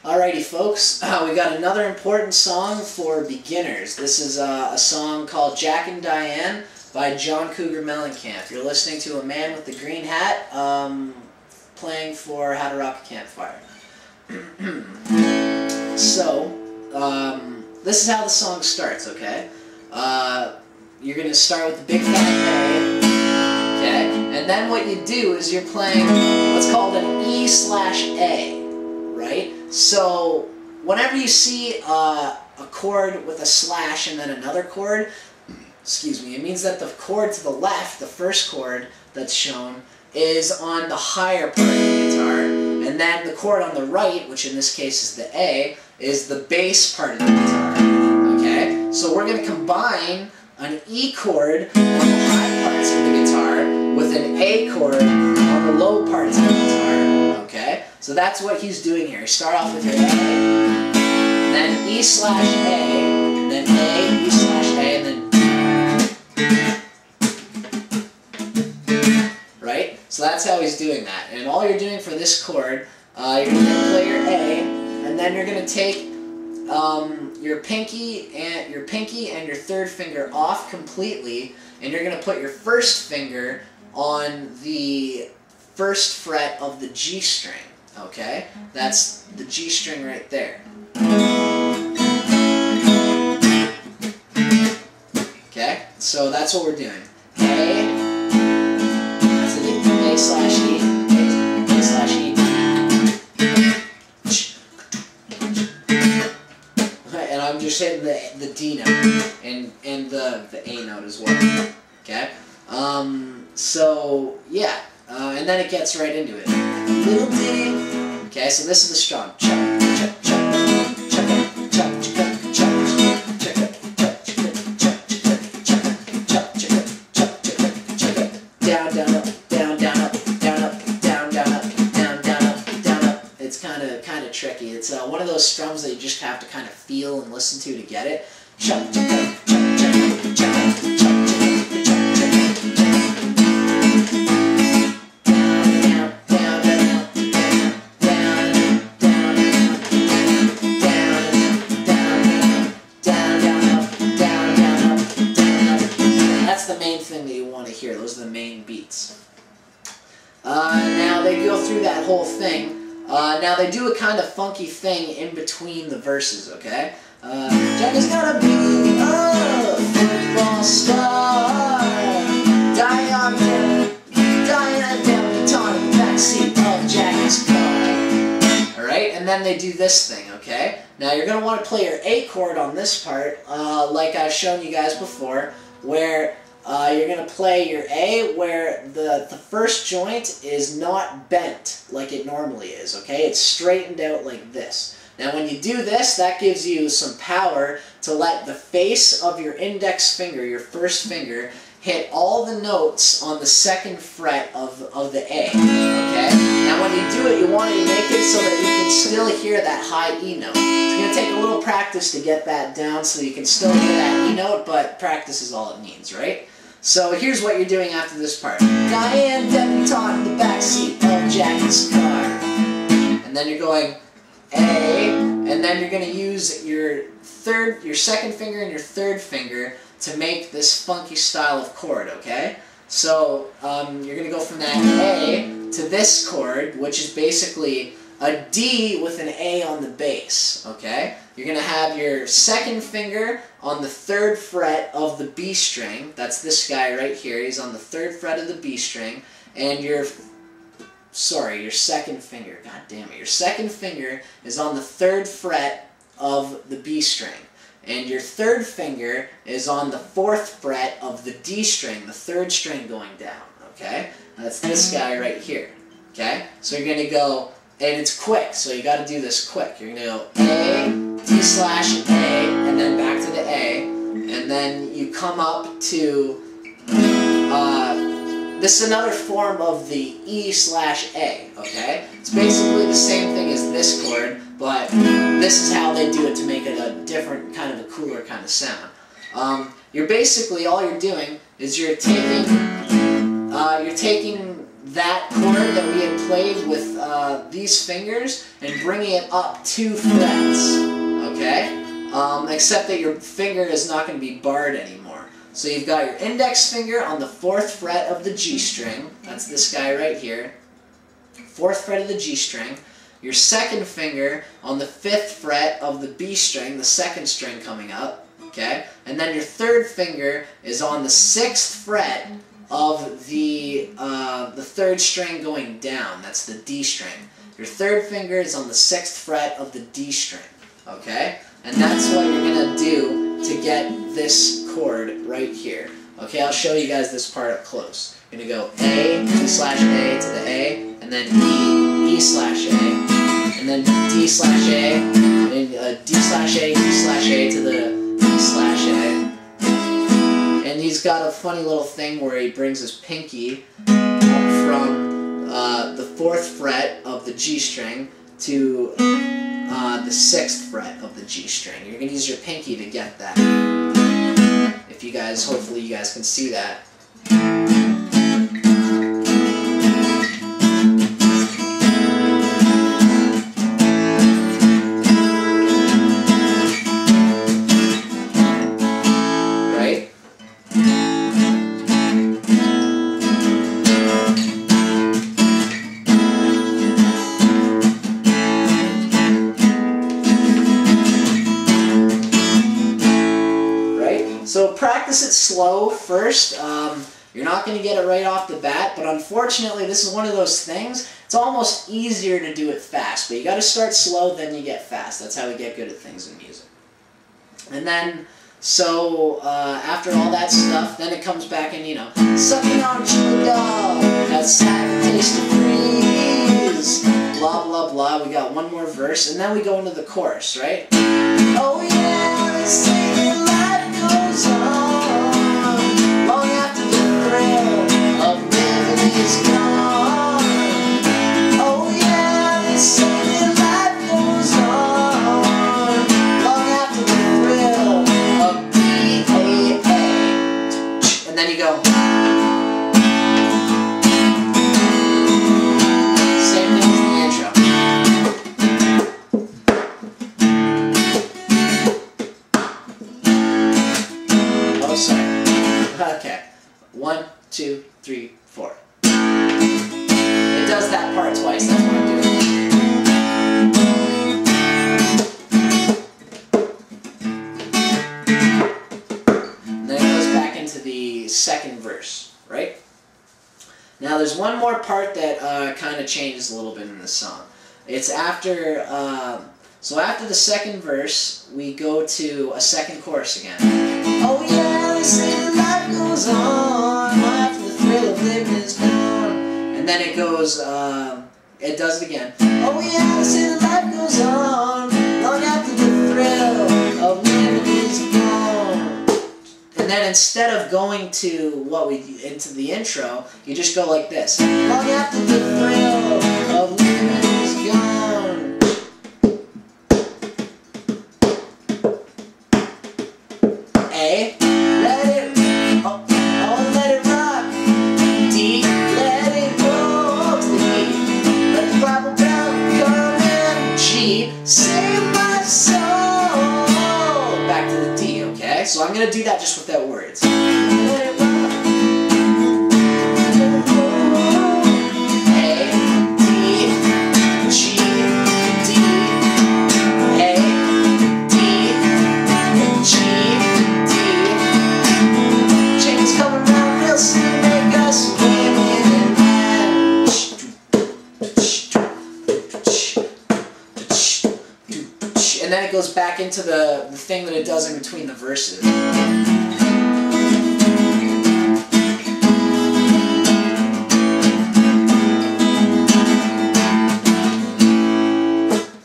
Alrighty folks, we got another important song for beginners. This is a song called Jack and Diane by John Cougar Mellencamp. You're listening to a man with the green hat playing for How to Rock a Campfire. So, this is how the song starts, okay? You're going to start with the big fat A, okay? And then what you do is you're playing what's called an E/A. Right? So whenever you see a chord with a slash and then another chord, excuse me, it means that the chord to the left, the first chord that's shown, is on the higher part of the guitar, and then the chord on the right, which in this case is the A, is the bass part of the guitar. Okay? So we're going to combine an E chord on the high parts of the guitar with an A chord on the low parts of the guitar. Okay? So that's what he's doing here. You start off with your A, then E/A, then A, E/A, and then... Right? So that's how he's doing that. And all you're doing for this chord, you're going to play your A, and then you're going to take your pinky and your third finger off completely, and you're going to put your first finger on the first fret of the G string. Okay? That's the G string right there. Okay? So that's what we're doing. A, that's an A/E, A/E. And I'm just hitting the D note and the A note as well. Okay? So, yeah. And then it gets right into it. Little ditty. Okay, so this is the strong. Down, down, up, down, down, up, down, up, down, down, up, down, down, up, down, up. It's kind of tricky. It's one of those strums that you just have to kind of feel and listen to get it. Those are the main beats. Now they go through that whole thing. Now they do a kind of funky thing in between the verses, okay? Jack is gonna be a football star. Dianne debutante in the backseat of Jack's car. Alright, and then they do this thing, okay? Now you're gonna want to play your A chord on this part, like I've shown you guys before, where you're going to play your A where the first joint is not bent like it normally is, okay? It's straightened out like this. Now when you do this, that gives you some power to let the face of your index finger, your first finger, hit all the notes on the second fret of the A, okay? Now when you do it, you want to make it so that you can still hear that high E note. It's going to take a little practice to get that down so you can still hear that E note, but practice is all it needs, right? So here's what you're doing after this part. Dianne debutante in the backseat of Jack's car. And then you're going A, and then you're going to use your second finger and your third finger to make this funky style of chord, okay? So you're going to go from that A to this chord, which is basically a D with an A on the bass, okay? You're going to have your second finger on the third fret of the B string. That's this guy right here. He's on the third fret of the B string. And your second finger, god damn it, your second finger is on the third fret of the B string. And your third finger is on the fourth fret of the D string, the third string going down, okay? That's this guy right here, okay? So you're going to go, and it's quick, so you got to do this quick. You're going to go A, D/A, and then back to the A, and then you come up to, this is another form of the E/A, okay? It's basically the same thing as this chord, but this is how they do it to make it a different, kind of a cooler kind of sound. You're basically, all you're doing is you're taking that chord that we had played with these fingers and bringing it up 2 frets, okay? Except that your finger is not going to be barred anymore. So you've got your index finger on the 4th fret of the G string. That's this guy right here. 4th fret of the G string. Your 2nd finger on the 5th fret of the B string, the 2nd string coming up. Okay? And then your 3rd finger is on the 6th fret of the 3rd string going down. That's the D string. Your 3rd finger is on the 6th fret of the D string. Okay? And that's what you're going to do to get this chord right here. Okay, I'll show you guys this part up close. You're going to go A, D/A to the A, and then E/A, and then D/A, and then D/A, D/A to the E/A. And he's got a funny little thing where he brings his pinky up from the 4th fret of the G string to the 6th fret of the G string. You're going to use your pinky to get that. If you guys, hopefully you guys can see that. Right? So practice it slow first. You're not going to get it right off the bat, but unfortunately this is one of those things, it's almost easier to do it fast, but you got to start slow, then you get fast. That's how we get good at things in music. And then, so after all that stuff, then it comes back and, you know, sucking on chewy dog, that's sad taste of freeze, blah blah blah. We got one more verse, and then we go into the chorus, right? Oh yeah, they say that life goes on long after the thrill of living is gone. Oh yeah, they say that life goes on long after the thrill of B-A-A. And then you go. Same thing as the intro. Oh, sorry. Okay. 1, 2, 3, 4. It does that part twice. That's what I'm doing. And then it goes back into the 2nd verse, right? Now there's one more part that kind of changes a little bit in the song. It's after, so after the 2nd verse, we go to a 2nd chorus again. Oh yeah, they say that life goes on after the thrill of living is gone. And then it goes, it does it again. Oh yeah, they say that life goes on long after the thrill of living is gone. And then instead of going to into the intro, you just go like this. Long after the thrill of living is gone. A, let it, oh, let it rock. D, let it go to the E. Let the Bible bell come in. G, save my soul. Back to the D, okay? So I'm going to do that just without words. Let it rock. And then it goes back into the thing that it does in between the verses.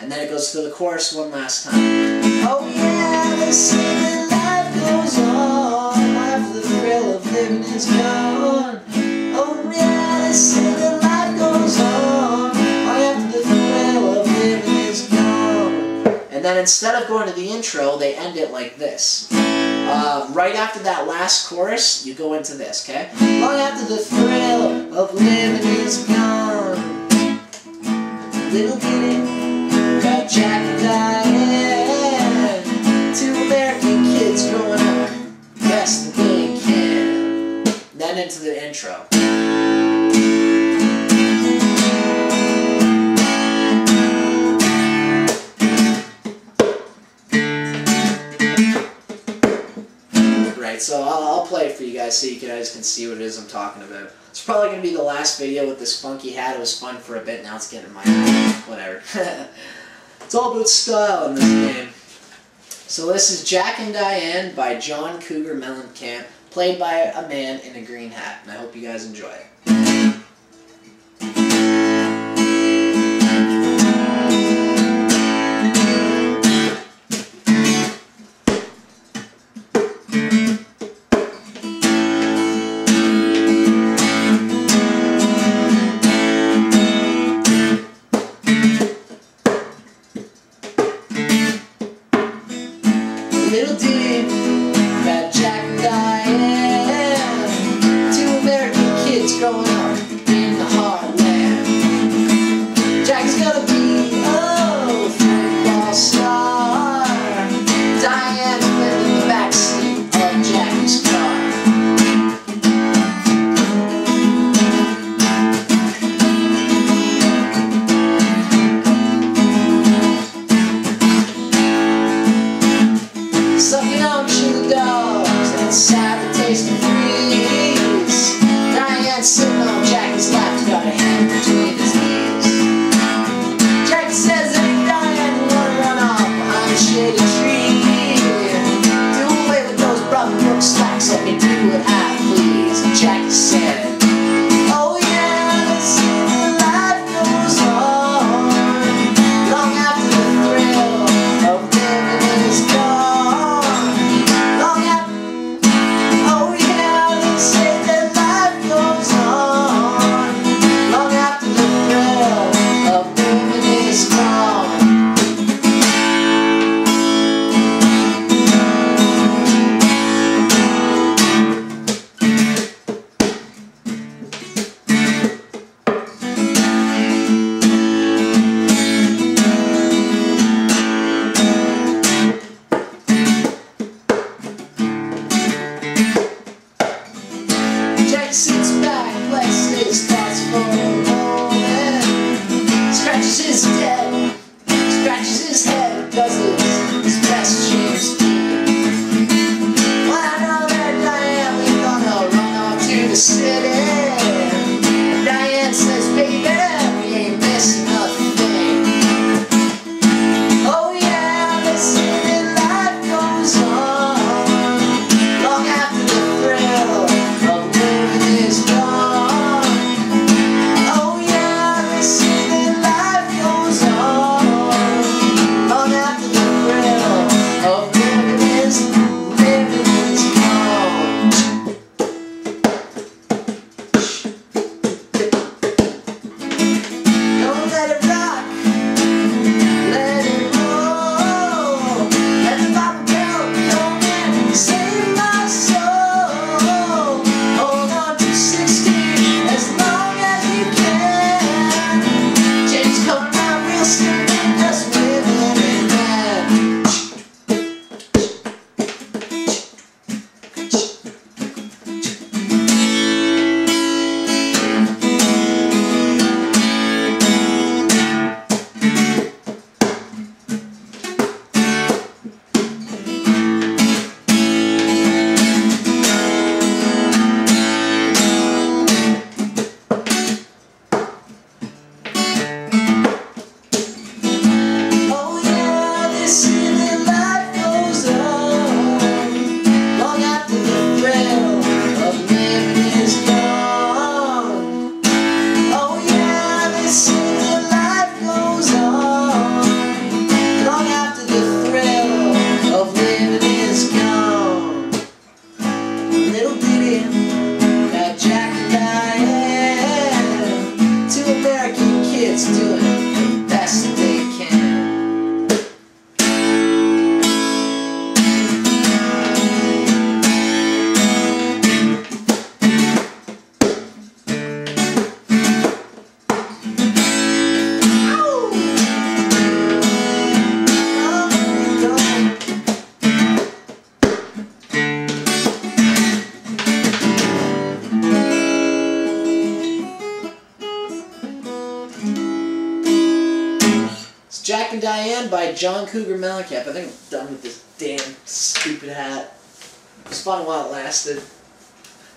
And then it goes to the chorus one last time. Oh yeah, they say that life goes on after the thrill of living is gone. Oh yeah, they say that life goes on after the thrill of living is gone. And then instead of going to the intro, they end it like this. right after that last chorus, you go into this, okay? Long after the thrill of living is gone, little bitty about Jack and Diane, two American kids growing up best that they can. Then into the intro. So I'll play it for you guys so you guys can see what it is I'm talking about. It's probably going to be the last video with this funky hat. It was fun for a bit, now it's getting in my eye. Whatever. It's all about style in this game. So this is Jack and Diane by John Cougar Mellencamp, played by a man in a green hat, and I hope you guys enjoy it. Little ditty about Jack and Diane, two American kids growing up in the heartland. Jack's gonna be a football star. Diane's living in the backseat of Jackie's car. Sucking on chew dogs and sour taste of freeze. Diane sitting on Jackie's lap, got a hand between his knees. Jackie says that Diane wanna run off behind a shady tree. Do away with those brother book slacks, let me do what I please. And Jackie said, oh yeah, let's see the life goes on, long after the thrill of living is gone. Jack sits back, lets his thoughts for a moment, scratches his head, does his best James Dean. Well, I know that Diane, we're gonna run off to the city. And Diane says, baby, we ain't missing a thing. Oh yeah, they say that life goes on, long after the thrill of living is gone. Oh yeah, they say that life goes on, long It's Jack and Diane by John Cougar Mellencamp. I think I'm done with this damn stupid hat. It was fun while it lasted.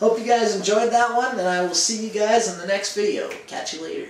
Hope you guys enjoyed that one, and I will see you guys in the next video. Catch you later.